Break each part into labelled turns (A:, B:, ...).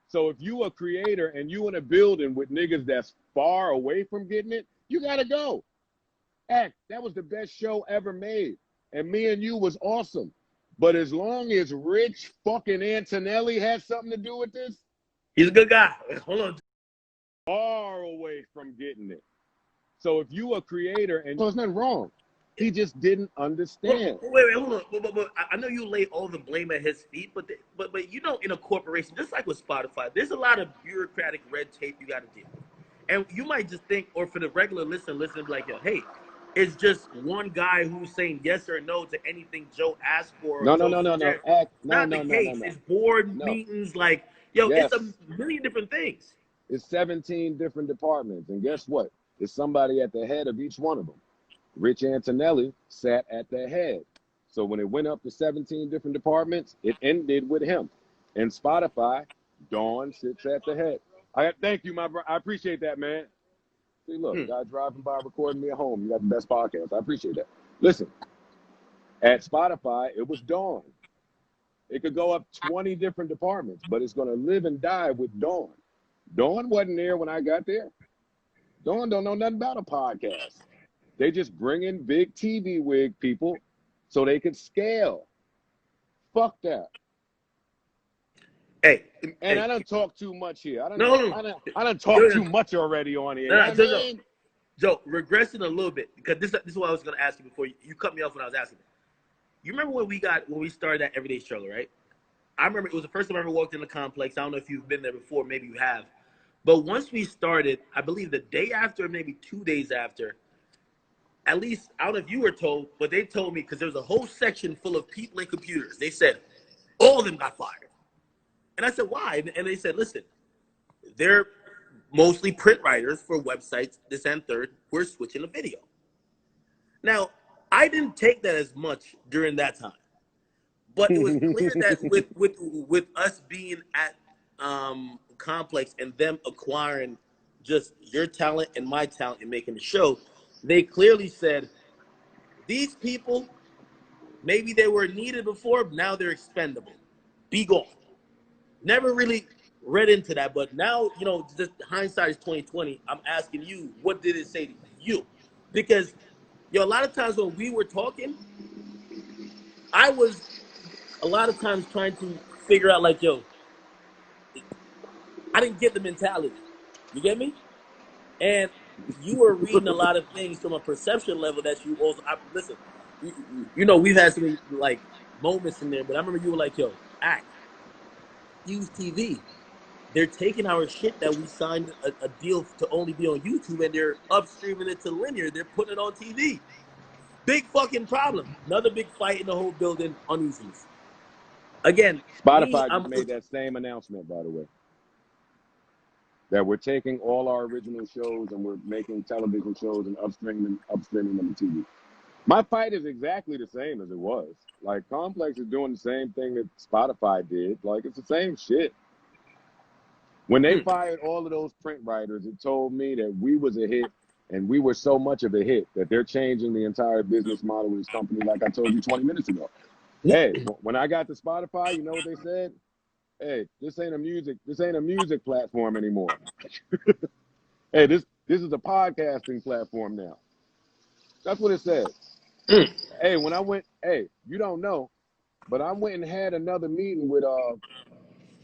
A: So if you a creator and you in a building with niggas that's far away from getting it, you gotta go. Heck, that was the best show ever made. And me and you was awesome. But as long as Rich fucking Antonelli has something to do with this,
B: he's a good guy. Hold on.
A: Far away from getting it. So if you a creator and there's nothing wrong, he just didn't understand.
B: Wait, hold on. But I know you lay all the blame at his feet, but you know, in a corporation, just like with Spotify, there's a lot of bureaucratic red tape you got to deal with. And you might just think, or for the regular listener, like, yo, hey, it's just one guy who's saying yes or no to anything Joe asked for.
A: No.
B: It's not the case. It's board meetings, like, yo,
A: yes.
B: It's a million different things.
A: It's 17 different departments. And guess what? It's somebody at the head of each one of them. Rich Antonelli sat at the head. So when it went up to 17 different departments, it ended with him. And Spotify, Dawn sits at the head. Thank you, my bro. I appreciate that, man. See, look, guy driving by recording me at home. You got the best podcast. I appreciate that. Listen, at Spotify, it was Dawn. It could go up 20 different departments, but it's going to live and die with Dawn. Dawn wasn't there when I got there. Dawn don't know nothing about a podcast. They just bring in big TV wig people so they could scale. Fuck that.
B: Hey,
A: I don't talk too much here. I don't talk too much already on here.
B: Joe, regressing a little bit, because this is what I was going to ask you before you cut me off when I was asking. You remember when we started that Everyday Struggle, right? I remember it was the first time I ever walked in the complex. I don't know if you've been there before. Maybe you have. But once we started, I believe the day after, maybe 2 days after, at least, I don't know if you were told, but they told me, because there was a whole section full of people and computers. They said, all of them got fired. And I said, why? And they said, listen, they're mostly print writers for websites, this and third. We're switching to video. Now, I didn't take that as much during that time. But it was clear that with us being at Complex and them acquiring just your talent and my talent and making the show, they clearly said, these people, maybe they were needed before, but now they're expendable. Be gone. Never really read into that, but now, you know, just hindsight is 2020. I'm asking you, what did it say to you? Because, a lot of times when we were talking, I was a lot of times trying to figure out, like, I didn't get the mentality. You get me? And you were reading a lot of things from a perception level that you also, listen, we've had so many, like, moments in there, but I remember you were like, act. Use TV. They're taking our shit that we signed a deal to only be on YouTube, and they're upstreaming it to linear. They're putting it on TV. Big fucking problem. Another big fight in the whole building, uneasiness. Again,
A: Spotify just made that same announcement, by the way, that we're taking all our original shows and we're making television shows and upstreaming them to TV. My fight is exactly the same as it was. Like, Complex is doing the same thing that Spotify did. Like, it's the same shit. When they fired all of those print writers, it told me that we was a hit, and we were so much of a hit that they're changing the entire business model of this company, like I told you 20 minutes ago. Hey, when I got to Spotify, you know what they said? Hey, this ain't a music platform anymore. Hey, this is a podcasting platform now. That's what it said. Hey, when I went, you don't know, but I went and had another meeting with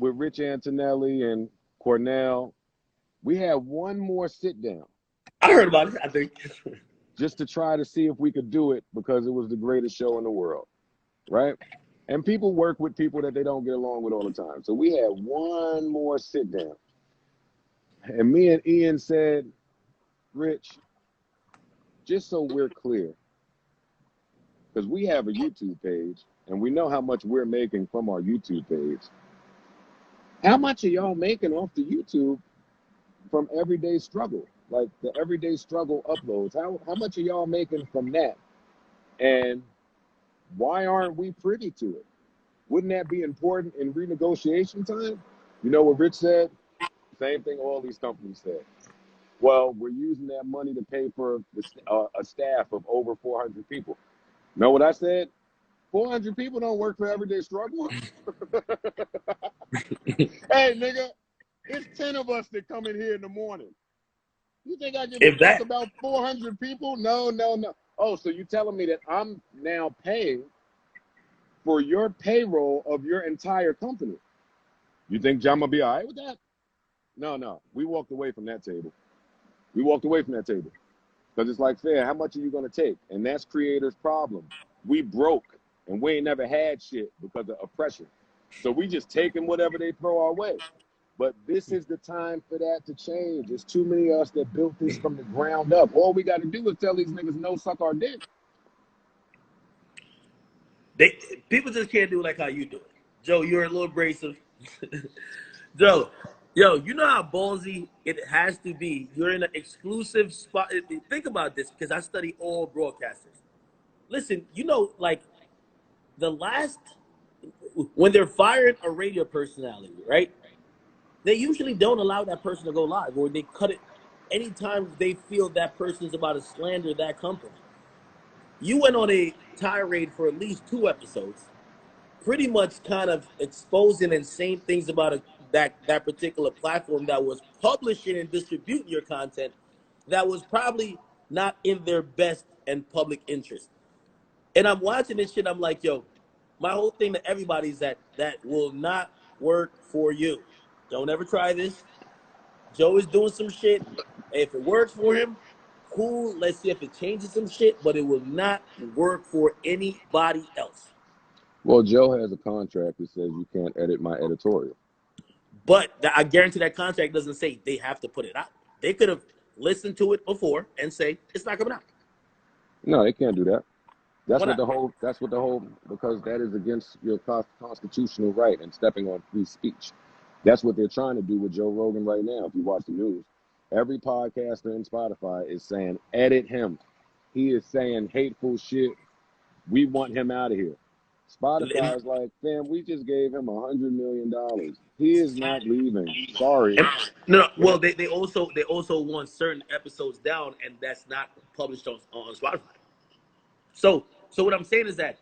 A: Rich Antonelli and Cornell. We had one more sit down.
B: I heard about it, I think.
A: Just to try to see if we could do it, because it was the greatest show in the world, right? And people work with people that they don't get along with all the time. So we had one more sit down. And me and Ian said, Rich, just so we're clear, because we have a YouTube page and we know how much we're making from our YouTube page. How much are y'all making off the YouTube from Everyday Struggle? Like the Everyday Struggle uploads. How much are y'all making from that? And why aren't we privy to it? Wouldn't that be important in renegotiation time? You know what Rich said? Same thing all these companies said. Well, we're using that money to pay for a staff of over 400 people. Know what I said? 400 people don't work for Everyday Struggle. Hey, nigga, It's 10 of us that come in here in the morning. You think I give
B: If
A: a fuck
B: that,
A: about 400 people? No. Oh, so you telling me that I'm now paying for your payroll of your entire company? You think John will be all right with that? No. We walked away from that table. Because it's like, fair, how much are you going to take? And that's creators' problem. We broke, and we ain't never had shit because of oppression. So we just taking whatever they throw our way. But this is the time for that to change. There's too many of us that built this from the ground up. All we got to do is tell these niggas no, suck our dick.
B: people just can't do it like how you do it. Joe, you're a little abrasive. Joe, you know how ballsy it has to be. You're in an exclusive spot. Think about this, because I study all broadcasters. Listen, like when they're firing a radio personality, right? They usually don't allow that person to go live, or they cut it anytime they feel that person is about to slander that company. You went on a tirade for at least 2 episodes, pretty much kind of exposing and saying things about that particular platform that was publishing and distributing your content that was probably not in their best and public interest. And I'm watching this shit. I'm like, yo, my whole thing to everybody is that will not work for you. Don't ever try this. Joe is doing some shit. If it works for him, cool. Let's see if it changes some shit, but it will not work for anybody else.
A: Well, Joe has a contract that says you can't edit my editorial.
B: But I guarantee that contract doesn't say they have to put it out. They could have listened to it before and say it's not coming out.
A: No, they can't do that. That's
B: Why
A: what
B: not?
A: the whole, because that is against your constitutional right and stepping on free speech. That's what they're trying to do with Joe Rogan right now. If you watch the news, every podcaster in Spotify is saying, edit him. He is saying hateful shit. We want him out of here. Spotify is like, fam, we just gave him $100 million. He is not leaving. Sorry.
B: No. Well, they also want certain episodes down, and that's not published on Spotify. So what I'm saying is that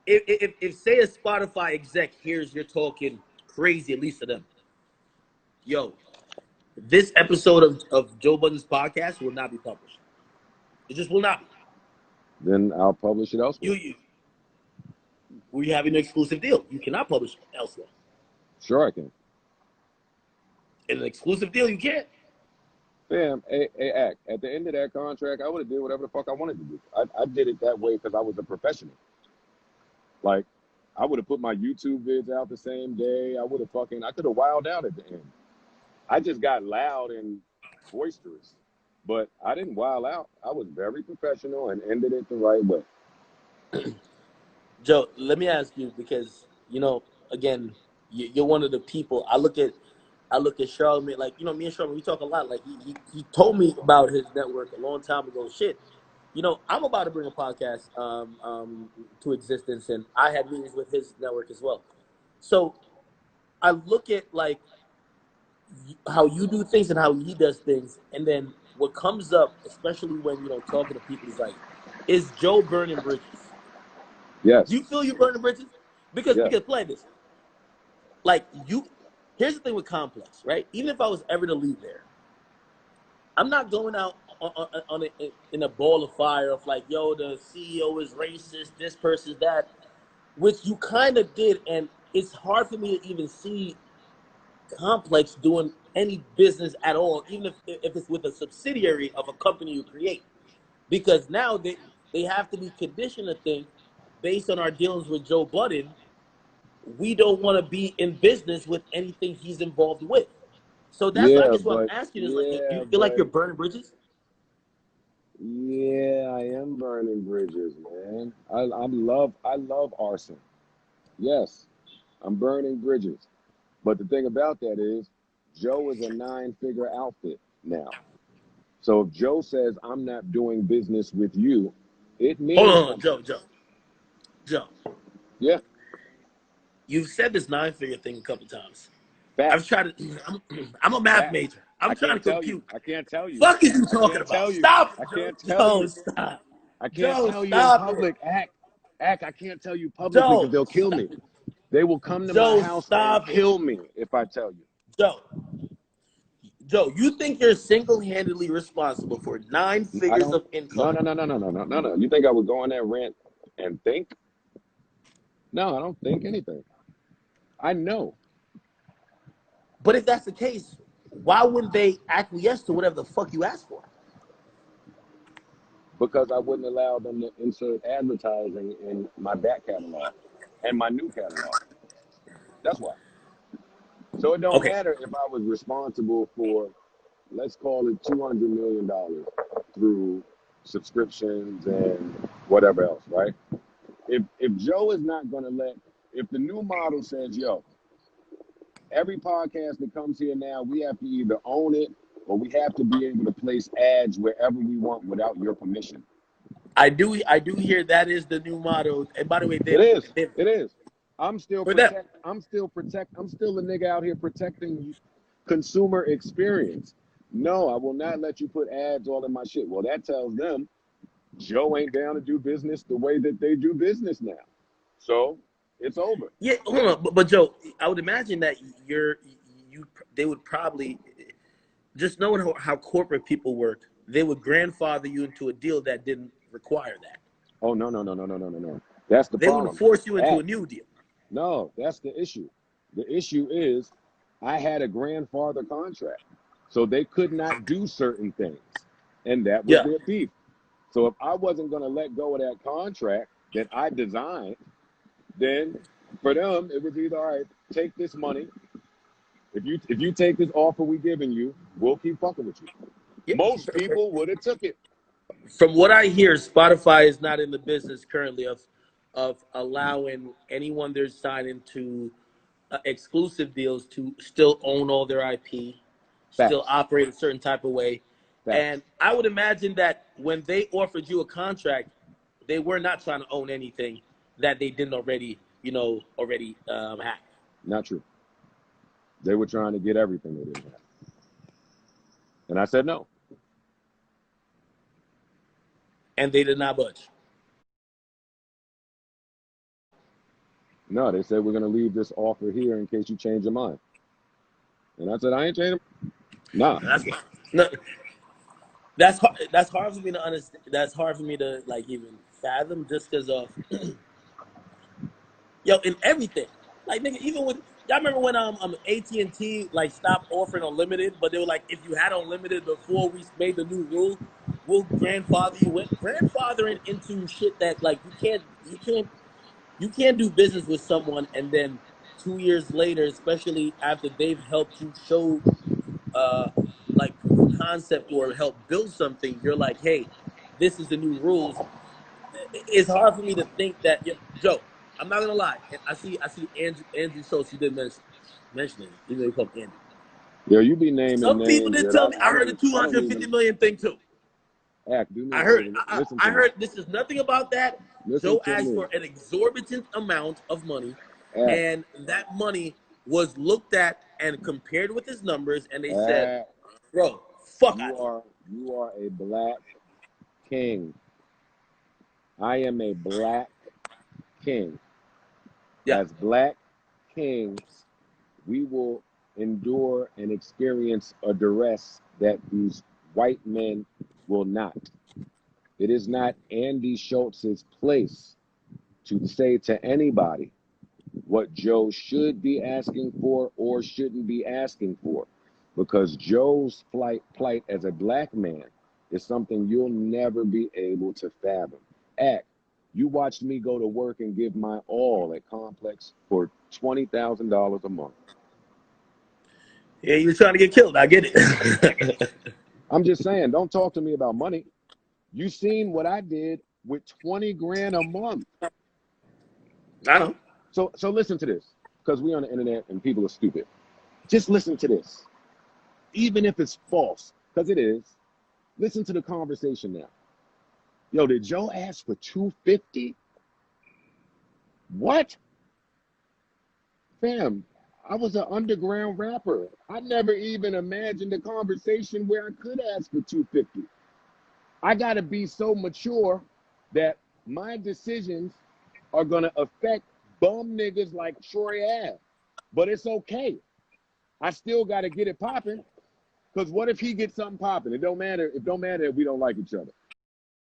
B: if say a Spotify exec hears you're talking crazy, at least to them, yo, this episode of Joe Budden's podcast will not be published. It just will not be.
A: Then I'll publish it elsewhere.
B: We have an exclusive deal. You cannot publish elsewhere.
A: Sure I can.
B: In an exclusive deal, you can't.
A: Fam, act. At the end of that contract, I would have did whatever the fuck I wanted to do. I did it that way because I was a professional. Like, I would have put my YouTube vids out the same day. I could have wilded out at the end. I just got loud and boisterous. But I didn't wild out. I was very professional and ended it the right way.
B: Joe, let me ask you, because again, you're one of the people. I look at Charlamagne, like me and Charlamagne, we talk a lot. Like he told me about his network a long time ago. Shit, I'm about to bring a podcast to existence, and I had meetings with his network as well. So I look at like how you do things and how he does things, and then what comes up, especially when talking to people, is like, is Joe burning bridges?
A: Yes.
B: Do you feel you're burning bridges? Because play this. Like here's the thing with Complex, right? Even if I was ever to leave there, I'm not going out in a ball of fire of like, yo, the CEO is racist, this person's that, which you kind of did, and it's hard for me to even see Complex doing any business at all, even if it's with a subsidiary of a company you create, because now they have to be conditioned to think, based on our dealings with Joe Budden, we don't want to be in business with anything he's involved with. So that's what I'm asking is, like, do you feel like you're burning bridges?
A: Yeah, I am burning bridges, man. I love arson. Yes, I'm burning bridges. But the thing about that is, Joe is a 9-figure outfit now. So if Joe says, I'm not doing business with you, it means...
B: Hold on, Joe.
A: Yeah.
B: You've said this 9-figure thing a couple times.
A: Facts.
B: I've tried to... I'm a math major. I'm trying to compute.
A: I can't tell you.
B: Fuck is you talking about? Stop it,
A: I can't
B: Joe.
A: tell you.
B: Stop.
A: I can't
B: Joe,
A: tell you in public. Act. I can't tell you publicly because they'll kill me. They will come to my house and kill me if I tell you.
B: Joe, Joe, you think you're single-handedly responsible for 9
A: I
B: figures
A: don't.
B: of income?
A: No. You think I would go on that rant and think? No, I don't think anything. I know
B: But if that's the case, why wouldn't they acquiesce to whatever the fuck you asked for?
A: because I wouldn't allow them to insert advertising in my back catalog and my new catalog. That's why. So it don't
B: Okay.
A: matter if I was responsible for, let's call it $200 million through subscriptions and whatever else, right? If Joe is not going to if the new model says, yo, every podcast that comes here now, we have to either own it or we have to be able to place ads wherever we want without your permission.
B: I do hear that is the new motto. And by the way,
A: It is.
B: they
A: It is. I'm still
B: for them.
A: I'm still a nigga out here protecting consumer experience. No, I will not let you put ads all in my shit. Well, that tells them Joe ain't down to do business the way that they do business now. So it's over.
B: Yeah, hold on, but Joe, I would imagine that they would probably just knowing how corporate people work, they would grandfather you into a deal that didn't require that.
A: Oh no. That's the
B: They wouldn't
A: problem.
B: force you into a new deal.
A: No, that's the issue. The issue is I had a grandfather contract. So they could not do certain things. And that was
B: Yeah.
A: their beef. So if I wasn't going to let go of that contract that I designed, then for them it was either, all right, take this money. If you take this offer we giving you, we'll keep fucking with you.
B: Yeah.
A: Most people would have took it.
B: From what I hear, Spotify is not in the business currently of allowing anyone they're signing to exclusive deals to still own all their IP, still
A: Facts.
B: operate a certain type of way.
A: Facts.
B: And I would imagine that when they offered you a contract, they were not trying to own anything that they didn't already have.
A: Not true. They were trying to get everything they didn't have. And I said no.
B: And they did not budge.
A: No, they said we're going to leave this offer here in case you change your mind. And I said, I ain't changing. Nah.
B: That's hard. That's hard for me to understand. That's hard for me to like even fathom, just because of in everything. Like nigga, even with y'all remember when AT&T like stopped offering unlimited, but they were like, if you had unlimited before we made the new rule, we'll grandfather you in. Grandfathering into shit that like you can't do business with someone and then 2 years later, especially after they've helped you show like proof of concept or help build something, you're like, hey, this is the new rules. It's hard for me to think that Joe, I'm not gonna lie. I see Andrew Schultz, you did mention it, even though you called him Andy.
A: Yo, you be naming
B: Some people
A: names
B: did
A: that
B: tell me. I
A: I
B: heard the
A: don't
B: 250
A: even
B: million thing too.
A: act. Do me
B: I
A: a
B: heard.
A: favor. Listen to
B: I
A: me.
B: heard this is nothing about that.
A: Listen
B: Joe
A: to
B: asked
A: me.
B: for an exorbitant amount of money,
A: Act.
B: and that money was looked at and compared with his numbers, and they said,
A: Act.
B: "Bro, fuck out of here."
A: You are a black king. I am a black king.
B: Yeah.
A: As black kings, we will endure and experience a duress that these white men will not. It is not Andy Schultz's place to say to anybody what Joe should be asking for or shouldn't be asking for, because Joe's plight as a black man is something you'll never be able to fathom. You watched me go to work and give my all at Complex for $20,000 a month.
B: Yeah, you're trying to get killed. I get it.
A: I'm just saying, don't talk to me about money. You seen what I did with 20 grand a month.
B: I know.
A: So listen to this, because we're on the internet and people are stupid. Just listen to this. Even if it's false, because it is, listen to the conversation now. Yo, did Joe ask for 250? What? Fam, I was an underground rapper. I never even imagined a conversation where I could ask for 250. I got to be so mature that my decisions are going to affect bum niggas like Troy Ave. But it's okay. I still got to get it popping. Because what if he gets something popping? It don't matter. It don't matter if we don't like each other.